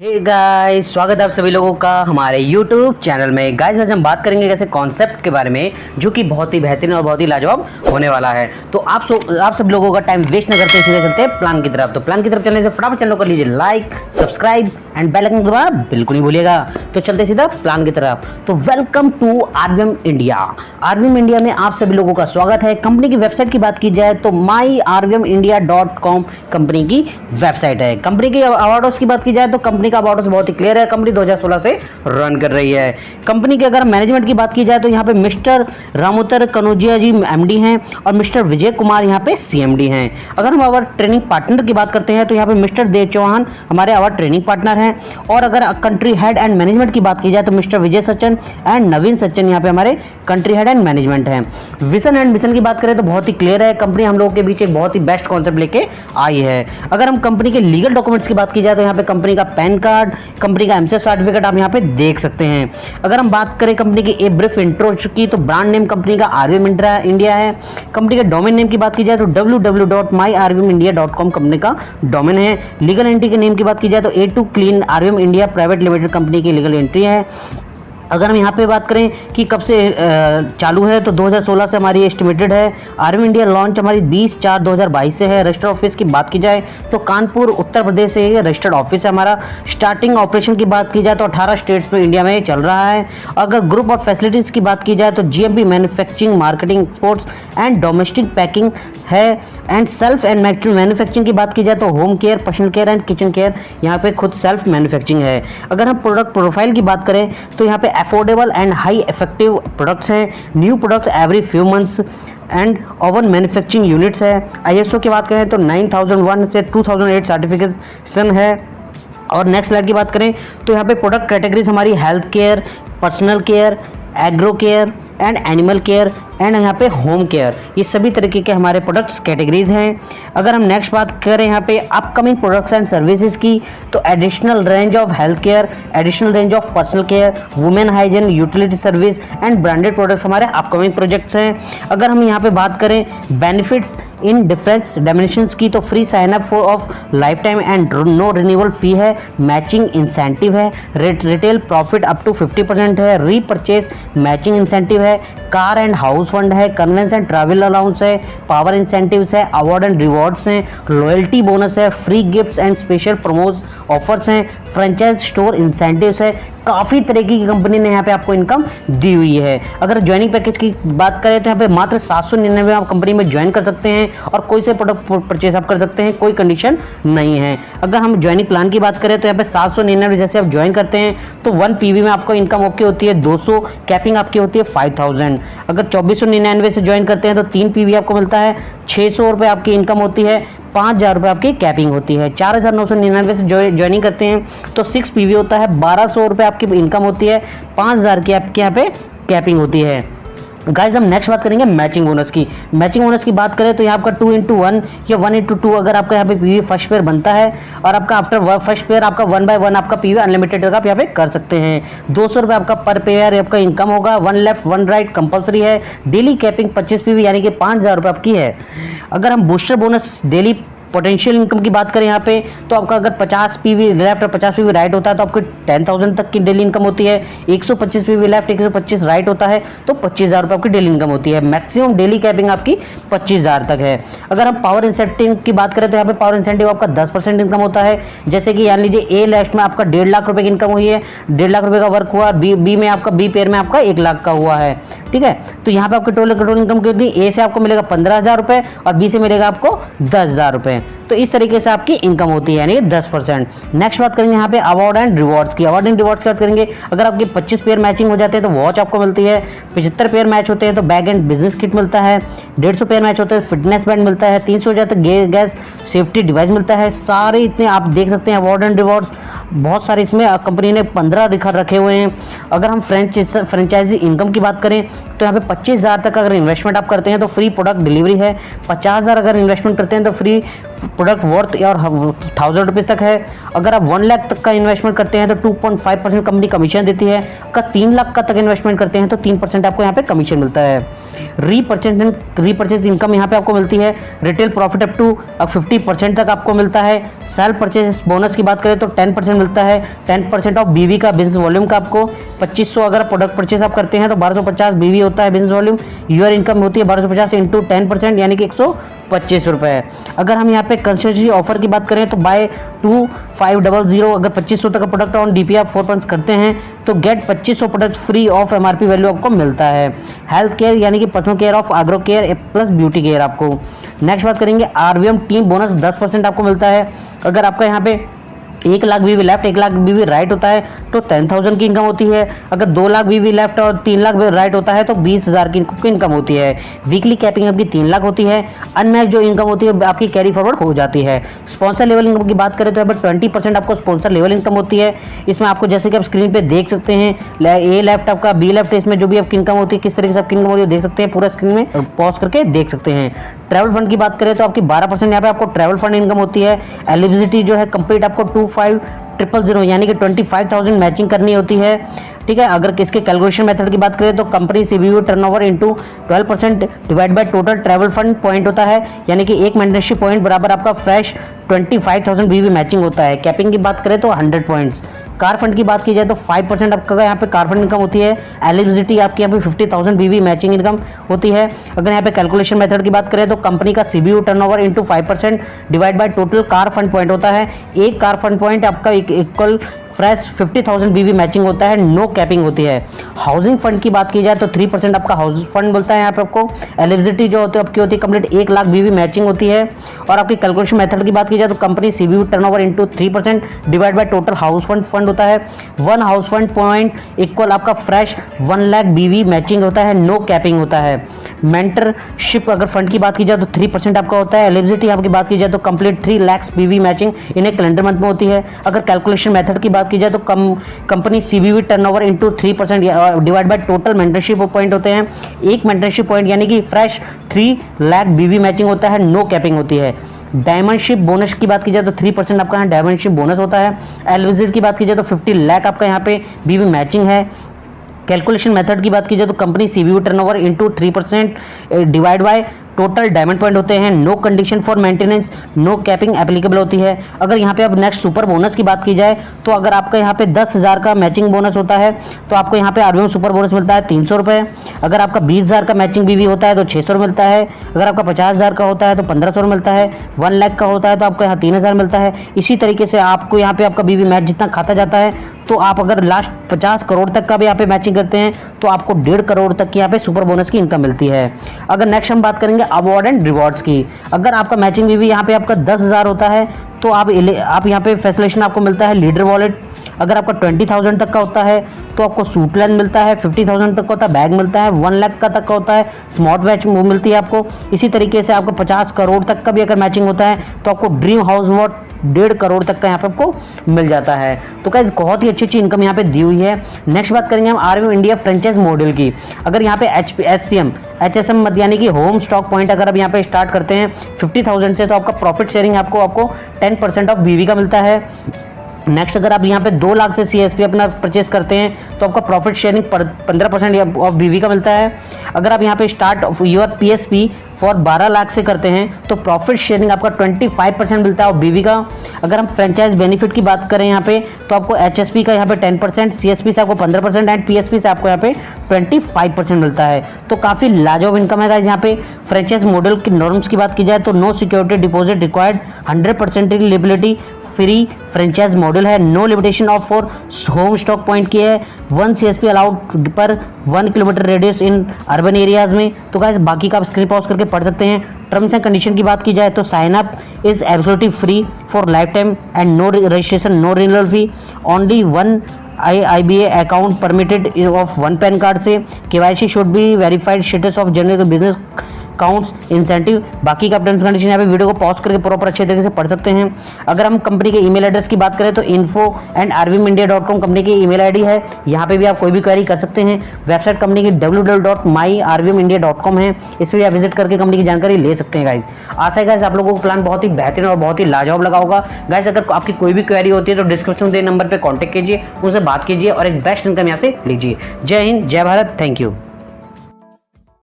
Hey guys, स्वागत है आप सभी लोगों का हमारे YouTube चैनल में। गाइस आज हम बात करेंगे ऐसे कॉन्सेप्ट के बारे में जो कि बहुत ही बेहतरीन और बहुत ही लाजवाब होने वाला है। तो आप सब लोगों का टाइम वेस्ट न करते सीधे चलते हैं प्लान की तरफ। तो प्लान की तरफ चलने से फटाफट चैनल को कर लीजिए like, subscribe and bell icon दबाना बिल्कुल नहीं भूलिएगा। तो चलते सीधा प्लान की तरफ। तो welcome to RVM India. RVM India में आप सभी लोगों का स्वागत है। कंपनी की वेबसाइट की बात की जाए तो myrvmindia.com कंपनी की वेबसाइट है। कंपनी के अवार्ड्स की बात की जाए तो कंपनी का अवार्ड्स बहुत ही क्लियर है। कंपनी 2016 से रन कर रही है। कंपनी के अगर मैनेजमेंट की बात की जाए तो यहाँ पे मिस्टर रामोतर कनौजिया जी एमडी हैं और मिस्टर विजय कुमार यहाँ पे सीएमडी हैं। अगर हम आवर ट्रेनिंग पार्टनर की बात करते हैं तो यहाँ पे मिस्टर देव चौहान हमारे आवर ट्रेनिंग पार्टनर हैं। और अगर कंट्री हेड एंड मैनेजमेंट की बात की जाए तो मिस्टर विजय सचिन एंड नवीन सचिन यहाँ पे हमारे कंट्री हेड एंड मैनेजमेंट हैं। विजन एंड मिशन की बात करें तो बहुत ही क्लियर है। कंपनी हम लोगों के बीच एक बहुत ही बेस्ट कॉन्सेप्ट लेके आई है। अगर हम कंपनी के लीगल डॉक्यूमेंट्स की बात की जाए तो यहाँ पे कंपनी का पैन कार्ड, कंपनी का एमसीएफ सर्टिफिकेट आप यहाँ पे देख सकते हैं। अगर हम बात करें कंपनी की ए ब्रीफ इंट्रो की तो ब्रांड नेम कंपनी का आरवीएम इंडिया है। कंपनी के डोमेन नेम की बात की जाए तो www.myrvmindia.com कंपनी का डोमेन है। लीगल एंट्री के नेम की बात की जाए तो A2 clean RVM India private limited company की लीगल एंट्री है। अगर हम यहाँ पे बात करें कि कब से चालू है तो 2016 से हमारी एस्टिमेटेड है। आरवीएम इंडिया लॉन्च हमारी 20/4/2022 से है। रजिस्टर्ड ऑफिस की बात की जाए तो कानपुर उत्तर प्रदेश से ये रजिस्टर्ड ऑफिस है हमारा। स्टार्टिंग ऑपरेशन की बात की जाए तो 18 स्टेट्स में इंडिया में चल रहा है। अगर ग्रुप ऑफ फैसिलिटीज़ की बात की जाए तो GMP manufacturing, marketing, exports and domestic packing है। एंड सेल्फ एंड मैन्युफैक्चरिंग की बात की जाए तो home care, personal care and kitchen care यहाँ पे खुद सेल्फ मैन्युफैक्चरिंग है। अगर हम प्रोडक्ट प्रोफाइल की बात करें तो यहाँ पे affordable and high effective products हैं। New products every few months and own manufacturing units है। आईएसओ की बात करें तो 9001 से 2008 सर्टिफिकेशन है। और नेक्स्ट स्लाइड की बात करें तो यहाँ पे प्रोडक्ट कैटेगरीज हमारी health care, personal care, agro care and animal care and यहाँ पे होम केयर, ये सभी तरीके के हमारे प्रोडक्ट्स कैटेगरीज हैं। अगर हम नेक्स्ट बात करें यहाँ पे अपकमिंग प्रोडक्ट्स एंड सर्विसेज की तो additional range of health care, additional range of personal care, women hygiene, utility service and branded products हमारे अपकमिंग प्रोजेक्ट्स हैं। अगर हम यहाँ पे बात करें बेनिफिट्स इन डिफरेंस डायमेंशंस की तो free sign up for of life time and no renewal fee है। मैचिंग इंसेंटिव है। रिटेल प्रॉफिट अप टू 50% है। रीपरचेज मैचिंग इंसेंटिव है। कार एंड हाउस फंड है। कन्वेंस एंड ट्रैवल अलाउंस है। Power incentives है। Award and rewards हैं। Loyalty bonus है। Free gifts and special promos offers हैं। फ्रेंचाइज स्टोर इंसेंटिव्स है। काफ़ी तरीके की कंपनी ने यहाँ पे आपको इनकम दी हुई है। अगर ज्वाइनिंग पैकेज की बात करें तो यहाँ पे मात्र 799 आप कंपनी में ज्वाइन कर सकते हैं और कोई से प्रोडक्ट परचेज आप कर सकते हैं, कोई कंडीशन नहीं है। अगर हम ज्वाइनिंग प्लान की बात करें तो यहाँ पे 799 जैसे आप ज्वाइन करते हैं तो 1 पीवी में आपको इनकम आपकी होती है 200, कैपिंग आपकी होती है 5000। अगर 2499 से ज्वाइन करते हैं तो 3 पीवी आपको मिलता है, 600 रुपये आपकी इनकम होती है, 5000 रुपये आपकी कैपिंग होती है। 4999 से ज्वाइनिंग करते हैं तो 6 पीवी होता है, 1200 रुपये आपकी इनकम होती है, 5000 की आपके यहाँ पे कैपिंग होती है। गाइज हम नेक्स्ट बात करेंगे मैचिंग बोनस की। मैचिंग बोनस की बात करें तो यहाँ आपका 2x1 या 1x2 अगर आपका यहाँ पे पीवी फर्स्ट पेयर बनता है और आपका आफ्टर फर्स्ट पेयर आपका 1/1 आपका पीवी अनलिमिटेड आप यहाँ पे कर सकते हैं। 200 रुपये आपका पर पेयर आपका इनकम होगा। 1 लेफ्ट 1 राइट कंपलसरी है। डेली कैपिंग 25 पीवी यानी कि 5000 रुपये आपकी है। अगर हम booster bonus daily potential income की बात करें यहाँ पे तो आपका अगर 50 पीवी लेफ्ट और 50 पीवी राइट होता है तो आपकी 10,000 तक की डेली इनकम होती है। 125 पीवी लेफ्ट 125 राइट होता है तो 25,000 रुपये आपकी डेली इनकम होती है। मैक्सिमम डेली कैपिंग आपकी 25,000 तक है। अगर हम पावर इंसेंटिव की बात करें तो यहाँ पे पावर इंसेंटिव आपका 10% इनकम होता है। जैसे कि मान लीजिए ए लेफ्ट में आपका 1.5 लाख रुपये की इनकम हुई है, 1.5 लाख रुपये का वर्क हुआ। बी में आपका बी पेयर में आपका 1 लाख का हुआ है, ठीक है। तो यहाँ पे आपकी टोटल इनकम कितनी, ए से आपको मिलेगा 15,000 रुपये और बी से मिलेगा आपको 10,000 रुपये। तो इस तरीके से आपकी इनकम होती है यानी 10%। नेक्स्ट बात करेंगे यहाँ पे अवार्ड एंड रिवॉर्ड्स की। अवार्ड एंड रिवॉर्ड्स की बात करेंगे अगर आपकी 25 पेयर मैचिंग हो जाते हैं तो वॉच आपको मिलती है। 75 पेयर मैच होते हैं तो बैग एंड बिजनेस किट मिलता है। 150 पेयर मैच होते हैं फिटनेस बैंड मिलता है। 300 हो जाते हैं गैस सेफ्टी डिवाइस मिलता है। सारे इतने आप देख सकते हैं अवार्ड एंड रिवॉर्ड्स बहुत सारे इसमें कंपनी ने 15 रखे हुए हैं। अगर हम फ्रेंचाइजी इनकम की बात करें तो यहाँ पे 25,000 तक अगर इन्वेस्टमेंट आप करते हैं तो फ्री प्रोडक्ट डिलीवरी है। 50,000 अगर इन्वेस्टमेंट करते हैं तो फ्री प्रोडक्ट वर्थ और 1000 रुपीज़ तक है। अगर आप 1 लाख तक का इन्वेस्टमेंट करते हैं तो 2.5% कंपनी कमीशन देती है। अगर 3 लाख का तक इन्वेस्टमेंट करते हैं तो 3% आपको यहाँ पे कमीशन मिलता है। रीपरचेज इनकम यहाँ पे आपको मिलती है। रिटेल प्रॉफिट अप टू 50% तक आपको मिलता है। सेल्फ परचेज बोनस की बात करें तो 10% मिलता है। 10% ऑफ बीवी का बिजनेस वॉल्यूम का आपको 2500 अगर प्रोडक्ट परचेज आप करते हैं तो 1250 बीवी होता है बिजनेस वॉल्यूम। यूर इनकम होती है 1250 इंटू 10% यानी कि 125 रुपये। अगर हम यहाँ पे कंसल्टेंसी ऑफर की बात करें तो बाय 2500 अगर 2500 तक का प्रोडक्ट ऑन DPR 4 पॉइंट्स करते हैं तो get 2500 product free of MRP value आपको मिलता है। हेल्थ केयर यानी कि personal care of agro care plus beauty care आपको। नेक्स्ट बात करेंगे RVM टीम बोनस 10% आपको मिलता है। अगर आपका यहाँ पे 1 लाख बीवी लेफ्ट 1 लाख बीवी राइट होता है तो 10,000 की इनकम होती है। अगर 2 लाख बीवी लेफ्ट और 3 लाख राइट होता है तो 20,000 की इनकम होती है। वीकली कैपिंग आपकी 3 लाख होती है। अनमैच जो इनकम होती है आपकी कैरी फॉरवर्ड हो जाती है। स्पॉन्सर लेवल इनकम की बात करें तो यहाँ पर 20% आपको स्पॉन्सर लेवल इनकम होती है। इसमें आपको जैसे कि आप स्क्रीन पे देख सकते हैं A लेफ्ट आपका B लेफ्ट, इसमें जो भी आपकी इनकम होती है किस तरीके से आपकी इनकम होती है देख सकते हैं पूरा स्क्रीन में पॉज करके देख सकते हैं। ट्रैवल फंड की बात करें तो आपकी 12% यहाँ पे आपको ट्रैवल फंड इनकम होती है। एलिजिबिलिटी जो है कंप्लीट आपको 25,000 यानी कि 25,000 मैचिंग करनी होती है। ठीक है, अगर किसके कैलकुलेशन मेथड की बात करें तो company CBU turnover into 12% divide by total travel fund point होता है यानी कि एक मेंटरशिप पॉइंट बराबर आपका फ्रेश 25,000 बीवी मैचिंग होता है। कैपिंग की बात करें तो 100 पॉइंट्स। कार फंड की बात की जाए तो 5% आपका यहाँ पे कार फंड इनकम होती है। एलिजिबिलिटी आपकी यहाँ पे 50,000 बीवी मैचिंग इनकम होती है। अगर यहाँ पे कैलकुलेशन मेथड की बात करें तो कंपनी का CBU turnover into 5% divide by total car fund point होता है। एक कार फंड पॉइंट आपका इक्वल फ्रेश 50,000 बीवी मैचिंग होता है। नो कैपिंग होती है। हाउसिंग फंड की बात की जाए तो 3% आपका हाउस फंड मिलता है। यहाँ पे आपको एलिजिबिलिटी जो होती है आपकी होती है कंप्लीट 1 लाख बीवी मैचिंग होती है। और आपकी कैलकुलेशन मेथड की बात की जाए तो company CBU turnover into 3% divide by total house fund होता है। 1 हाउस फंड पॉइंट इक्वल आपका फ्रेश 1 लाख बीवी मैचिंग होता है। नो कैपिंग होता है। मेंटरशिप अगर फंड की बात की जाए तो 3% आपका होता है। एलिजिबिलिटी आपकी बात की जाए तो कंप्लीट 3 लाख बीवी मैचिंग इन एक कैलेंडर मंथ में होती है। अगर कैलकुलेशन मेथड की बात की जाए तो company CBU turnover into 3% divide by total mentorship point होते हैं। एक मेंटरशिप पॉइंट यानी कि फ्रेश 3 लाख बीवी मैचिंग होता है। नो कैपिंग होती है। डायमंडशिप बोनस की बात की जाए तो 3% आपका यहाँ डायमंडशिप बोनस होता है। एलिजिबिलिटी की बात की जाए तो 50 लाख आपका यहाँ पे बीवी मैचिंग है। कैलकुलेशन मेथड की बात की जाए तो company CBU turnover into 3% divide by total diamond point होते हैं। No condition for maintenance no capping applicable होती है। अगर यहाँ पे अब नेक्स्ट सुपर बोनस की बात की जाए तो अगर आपका यहाँ पे 10,000 का मैचिंग बोनस होता है तो आपको यहाँ पे RVM सुपर बोनस मिलता है 300 रुपये। अगर आपका 20,000 का मैचिंग बीवी होता है तो 600 मिलता है। अगर आपका 50,000 का होता है तो 1,500 मिलता है। 1 लाख का होता है तो आपको यहाँ 3,000 मिलता है। इसी तरीके से आपको यहाँ पे आपका बीवी मैच जितना खाता जाता है तो आप अगर लास्ट 50 करोड़ तक का भी यहाँ पे मैचिंग करते हैं तो आपको 1.5 करोड़ तक की यहाँ पे सुपर बोनस की इनकम मिलती है। अगर नेक्स्ट हम बात करेंगे अवार्ड एंड रिवॉर्ड्स की। अगर आपका मैचिंग बीवी यहाँ पे आपका 10,000 होता है तो आप यहाँ पे फैसिलिटेशन आपको मिलता है लीडर वॉलेट। अगर आपका 20,000 तक का होता है तो आपको सूट लेंस मिलता है। 50,000 तक का होता है बैग मिलता है। 1 लाख का तक का होता है स्मार्ट वॉच मिलती है आपको। इसी तरीके से आपको 50 करोड़ तक का भी अगर मैचिंग होता है तो आपको ड्रीम हाउस वॉट 1.5 करोड़ तक का यहाँ पे आपको मिल जाता है। तो गाइस बहुत ही अच्छी इनकम यहाँ पे दी हुई है। नेक्स्ट बात करेंगे हम RVM इंडिया फ्रेंचाइज मॉडल की। अगर यहाँ पे HSM मत यानी कि होम स्टॉक पॉइंट अगर आप यहाँ पे स्टार्ट करते हैं 50,000 से तो आपका प्रॉफिट शेयरिंग आपको 10% ऑफ बीवी का मिलता है। नेक्स्ट अगर आप यहाँ पे 2 लाख से CSP अपना परचेस करते हैं तो आपका प्रॉफिट शेयरिंग 15% ऑफ बीवी का मिलता है। अगर आप यहाँ पे start your PSP for 12 lakh से करते हैं तो प्रॉफिट शेयरिंग आपका 25% मिलता है और बीवी का। अगर हम फ्रेंचाइज बेनिफिट की बात करें यहाँ पे तो आपको HSP का यहाँ पे 10%, CSP से आपको 15% एंड PSP से आपको यहाँ पे 25% मिलता है। तो काफ़ी लाजवाब इनकम है गाइस। यहाँ पे फ्रेंचाइज मॉडल की नॉर्म्स की बात की जाए तो no security deposit required, 100% liability free franchise model है। No limitation of for home stock point की है। 1 CSP अलाउड पर 1 kilometre radius in urban areas में। तो गाइस बाकी का आप स्क्रीन पॉज करके पढ़ सकते हैं। टर्म्स एंड कंडीशन की बात की जाए तो sign up is absolutely free for life time and no registration no renewal fee. Only 1 IBA account permitted of 1 PAN card से। KYC should be verified status of general business counts incentive. बाकी का terms condition यहाँ पे video को pause करके proper अच्छे तरीके से पढ़ सकते हैं। अगर हम कंपनी के ईमेल एड्रेस की बात करें तो info@rvmindia.com कंपनी की ईमेल आईडी है। यहाँ पे भी आप कोई भी क्वेरी कर सकते हैं। वेबसाइट कंपनी की www.myrvmindia.com है। इस पर आप विजिट करके कंपनी की जानकारी ले सकते हैं गाइज। आशा है गाइज आप लोगों को प्लान बहुत ही बेहतरीन और बहुत ही लाजवाब लगा होगा। गाइज अगर आपकी कोई भी क्वेरी होती है तो डिस्क्रिप्शन के नंबर पर कॉन्टैक्ट कीजिए, उनसे बात कीजिए और एक बेस्ट इनकम यहाँ से लीजिए। जय हिंद, जय भारत, थैंक यू।